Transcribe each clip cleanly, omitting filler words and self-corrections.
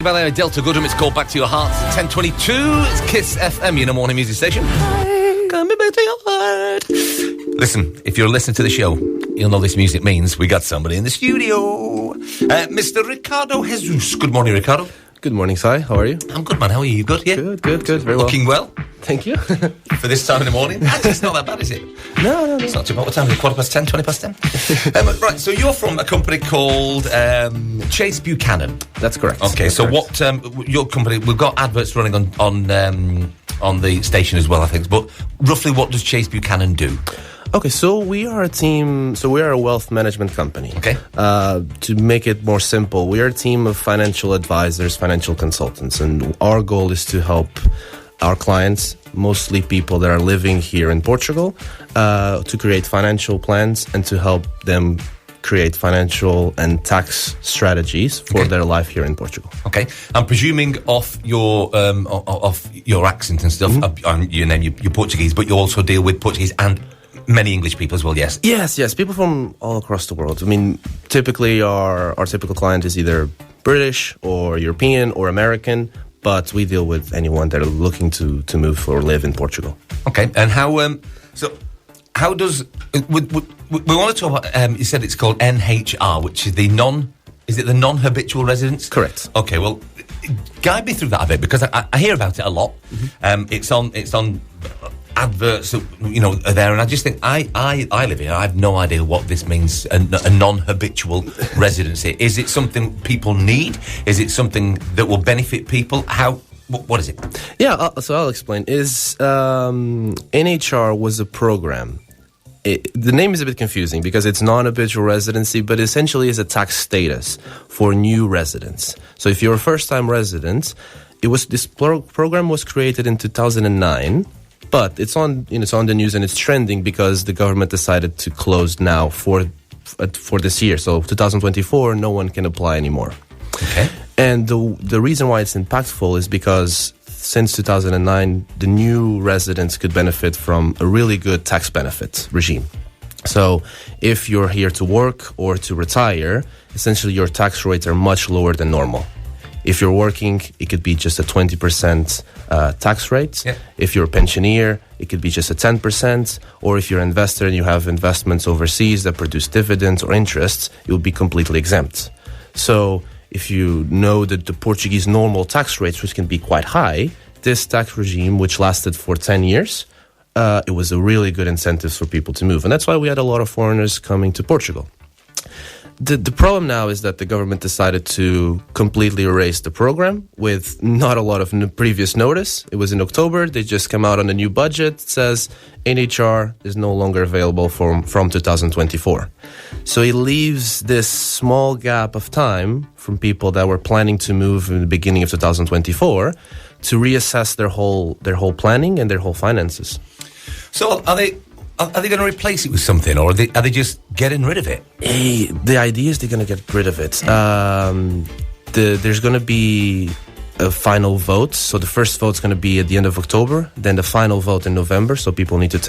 Ballet Delta Goodham, it's called Back to Your Heart. 10:22, it's Kiss FM, your morning music station. Coming back to your heart. Listen, if you're listening to the show, you'll know this music means we got somebody in the studio. Mr. Ricardo Jesus. Good morning, Ricardo. Good morning, Si. How are you? I'm good, man. How are you? You good? Yeah? Good. Very well. Looking well? Thank you. For this time in the morning? Actually, it's not that bad, is it? No. It's not too bad. What time is it? 10:15, 10:20? Right, so you're from a company called Chase Buchanan. That's correct. Okay, That's so correct. what your company, we've got adverts running on the station as well, I think, but roughly what does Chase Buchanan do? Okay, so we are a wealth management company. Okay. To make it more simple, we are a team of financial advisors, financial consultants, and our goal is to help our clients, mostly people that are living here in Portugal, to create financial plans and to help them create financial and tax strategies for their life here in Portugal. Okay, I'm presuming off your accent and stuff, your name, you're Portuguese, but you also deal with Portuguese and many English people as well, yes? Yes, people from all across the world. I mean, typically our typical client is either British or European or American, but we deal with anyone that are looking to move or live in Portugal. Okay, and how does... we want to talk about, you said it's called NHR, which is the non-habitual residence? Correct. Okay, well, guide me through that a bit, because I hear about it a lot. Mm-hmm. It's on adverts, are there, and I just think I live here. I have no idea what this means. A non-habitual residency. Is it something people need? Is it something that will benefit people? What is it? Yeah, so I'll explain. NHR was a program. The name is a bit confusing because it's non-habitual residency, but essentially is a tax status for new residents. So if you're a first-time resident, this program was created in 2009. But it's on the news and it's trending because the government decided to close now for this year. So 2024, no one can apply anymore. Okay. And the reason why it's impactful is because since 2009, the new residents could benefit from a really good tax benefit regime. So if you're here to work or to retire, essentially your tax rates are much lower than normal. If you're working, it could be just a 20% tax rate. Yeah. If you're a pensioner, it could be just a 10%. Or if you're an investor and you have investments overseas that produce dividends or interests, it will be completely exempt. So if you know that the Portuguese normal tax rates, which can be quite high, this tax regime, which lasted for 10 years, it was a really good incentive for people to move. And that's why we had a lot of foreigners coming to Portugal. The problem now is that the government decided to completely erase the program with not a lot of previous notice. It was in October. They just came out on a new budget. It says NHR is no longer available from 2024. So it leaves this small gap of time from people that were planning to move in the beginning of 2024 to reassess their whole planning and their whole finances. So are they going to replace it with something, or are they just getting rid of it? The idea is they're going to get rid of it. There's going to be a final vote. So the first vote's going to be at the end of October, then the final vote in November. So people need to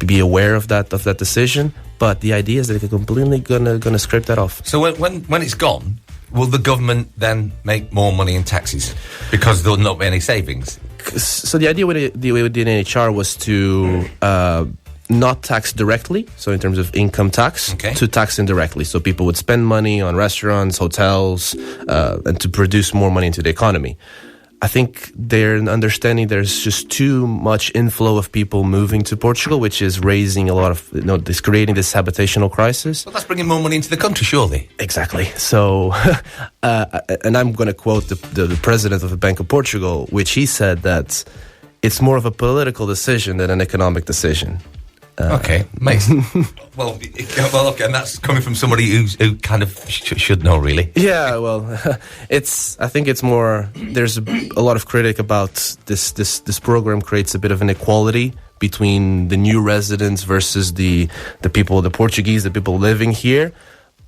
be aware of that decision. But the idea is that they're completely going to scrape that off. So when it's gone, will the government then make more money in taxes because there'll not be any savings? So the idea with the NHR was to not tax directly, so in terms of income tax, to tax indirectly. So people would spend money on restaurants, hotels, and to produce more money into the economy. I think they're understanding there's just too much inflow of people moving to Portugal, which is raising a lot of, this creating this habitational crisis. Well, that's bringing more money into the country, surely. Exactly. So, and I'm going to quote the president of the Bank of Portugal, which he said that it's more of a political decision than an economic decision. Okay, makes well, okay, and that's coming from somebody who kind of should know, really. Yeah, well, I think it's more. There's a lot of critic about this program creates a bit of inequality between the new residents versus the people, the Portuguese, the people living here.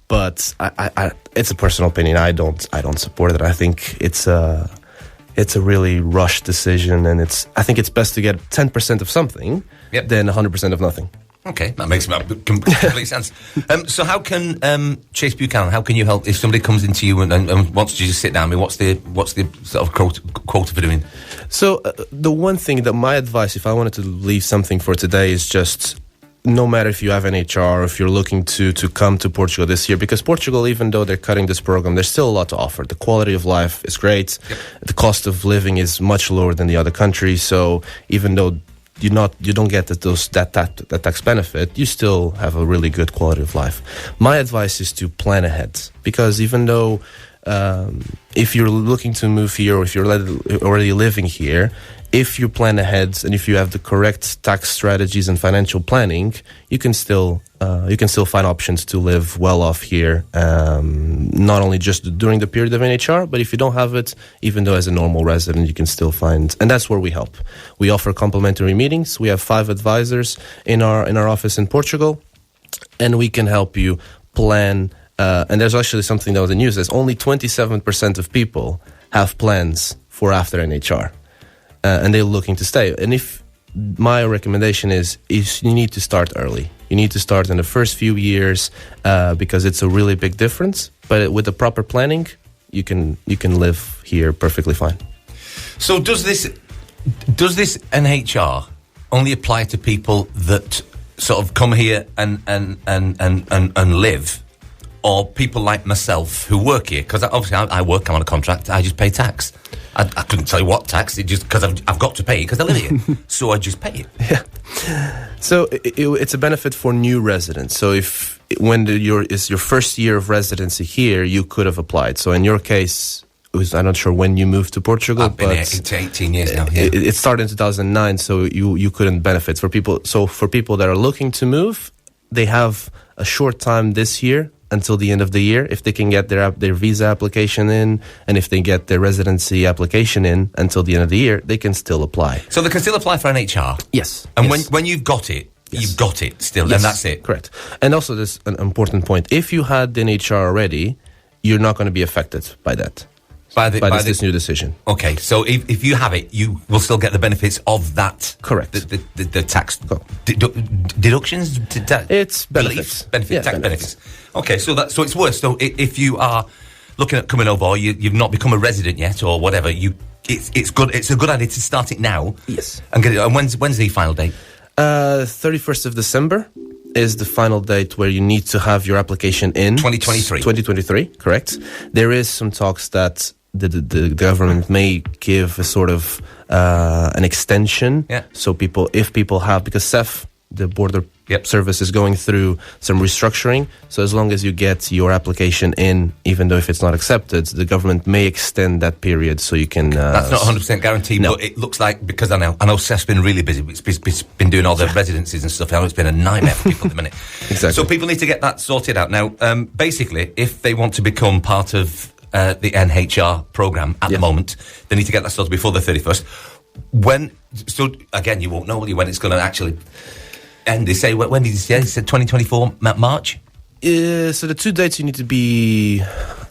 But I it's a personal opinion. I don't support it. I think it's a really rushed decision, and I think it's best to get 10% of something than 100% of nothing. Okay, that makes complete sense. So how can Chase Buchanan? How can you help if somebody comes into you and wants to just sit down? I mean, what's the sort of quota for doing? So the one thing that my advice, if I wanted to leave something for today, is just no matter if you have NHR or if you're looking to come to Portugal this year, because Portugal, even though they're cutting this program, there's still a lot to offer. The quality of life is great. Yep. The cost of living is much lower than the other countries. So even though you don't get that tax benefit, you still have a really good quality of life. My advice is to plan ahead, because even though if you're looking to move here or if you're already living here, if you plan ahead and if you have the correct tax strategies and financial planning, you can still find options to live well off here, not only just during the period of NHR, but if you don't have it, even though as a normal resident, you can still find, and that's where we help. We offer complimentary meetings. We have 5 advisors in our office in Portugal, and we can help you plan. And there's actually something that was in news. There's only 27% of people have plans for after NHR. And they're looking to stay. And if my recommendation is you need to start early. You need to start in the first few years because it's a really big difference. But with the proper planning, you can live here perfectly fine. So does this NHR only apply to people that sort of come here and live, or people like myself who work here? Because obviously I work, I'm on a contract, I just pay tax. I couldn't tell you what tax, it just because I've got to pay it because I live here. So I just pay it. Yeah. So it's a benefit for new residents. So when it's your first year of residency here, you could have applied. So in your case, I'm not sure when you moved to Portugal. I've been here 18 years now. Yeah. It started in 2009, so you couldn't benefit. For people that are looking to move, they have a short time this year until the end of the year, if they can get their visa application in, and if they get their residency application in until the end of the year, they can still apply. So they can still apply for NHR? Yes. And when you've got it, you've got it still, yes. And that's it? Correct. And also, there's an important point. If you had the NHR already, you're not going to be affected by that. By this new decision. Okay, so if you have it, you will still get the benefits of that. Correct. The tax deductions. It's benefits. Benefits. Okay, so it's worse. So if you are looking at coming over, or you've not become a resident yet, or whatever, it's good. It's a good idea to start it now. Yes. And get it. And when's the final date? 31st of December. Is the final date where you need to have your application in. 2023. 2023, correct. There is some talks that the government may give a sort of an extension. Yeah. So if people have, because CEF, the border service, is going through some restructuring. So as long as you get your application in, even though if it's not accepted, the government may extend that period so you can... That's not 100% guaranteed, no. But it looks like, because I know CEF's been really busy. It's been doing all the residencies and stuff. I know it's been a nightmare for people at the minute. Exactly. So people need to get that sorted out. Now, basically, if they want to become part of the NHR programme at the moment, they need to get that sorted before the 31st. So again, you won't know, will you, when it's going to actually... And they say, when did you say? They said 2024 March? So the 2 dates you need to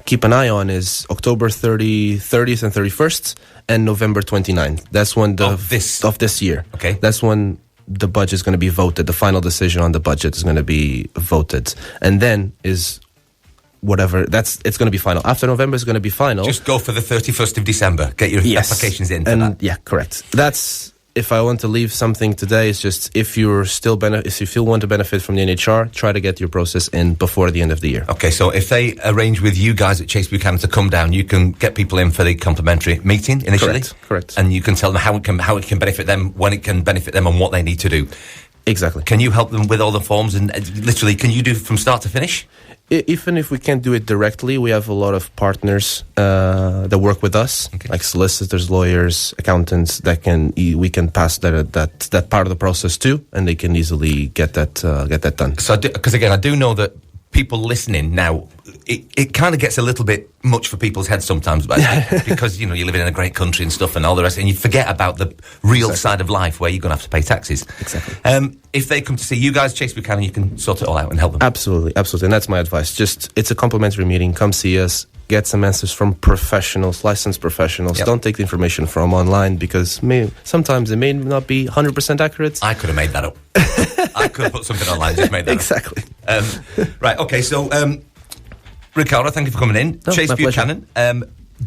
keep an eye on is October 30th and 31st and November 29th. That's when of this year. Okay. That's when the budget is going to be voted. The final decision on the budget is going to be voted. And then is whatever, it's going to be final. After November is going to be final. Just go for the 31st of December. Get your applications in for that. Yeah, correct. That's... If I want to leave something today, it's just if you still want to benefit from the NHR, try to get your process in before the end of the year. Okay, so if they arrange with you guys at Chase Buchanan to come down, you can get people in for the complimentary meeting initially. Correct. And you can tell them how it can benefit them, when it can benefit them, and what they need to do. Exactly. Can you help them with all the forms and literally can you do from start to finish? Even if we can't do it directly, we have a lot of partners that work with us, like solicitors, lawyers, accountants that we can pass that part of the process to, and they can easily get that done. So, because again, I do know that people listening now, it kind of gets a little bit much for people's heads sometimes, but because you're living in a great country and stuff and all the rest, and you forget about the real side of life where you're going to have to pay taxes. Exactly. If they come to see you guys, Chase Buchanan, you can sort it all out and help them. Absolutely, and that's my advice. It's a complimentary meeting. Come see us. get some answers from professionals, licensed professionals. Yep. Don't take the information from online because sometimes it may not be 100% accurate. I could have made that up. I could have put something online, just made that Exactly. up. Right, okay, so Ricardo, thank you for coming in. No, Chase my Buchanan,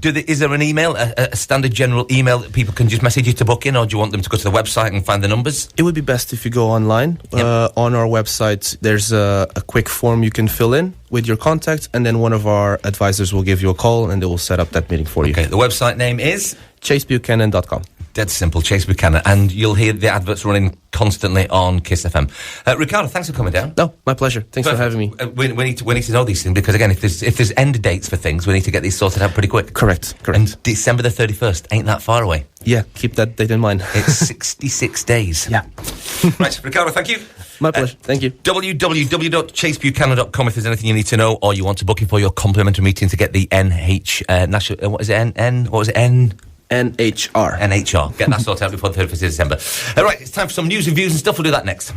is there an email, a standard general email that people can just message you to book in, or do you want them to go to the website and find the numbers? It would be best if you go online. Yep. On our website, there's a quick form you can fill in with your contact, and then one of our advisors will give you a call and they will set up that meeting for you. Okay, the website name is? ChaseBuchanan.com. Dead simple, Chase Buchanan. And you'll hear the adverts running constantly on Kiss FM. Ricardo, thanks for coming down. No, my pleasure. Thanks for having me. We need to know these things because, again, if there's end dates for things, we need to get these sorted out pretty quick. Correct. And December the 31st ain't that far away. Yeah, keep that date in mind. It's 66 days. Yeah. Right, Ricardo, thank you. My pleasure. Thank you. www.chasebuchanan.com if there's anything you need to know or you want to book in for your complimentary meeting to get the NHR. NHR. Get that sorted out before the 31st of December. All right, it's time for some news and views and stuff. We'll do that next.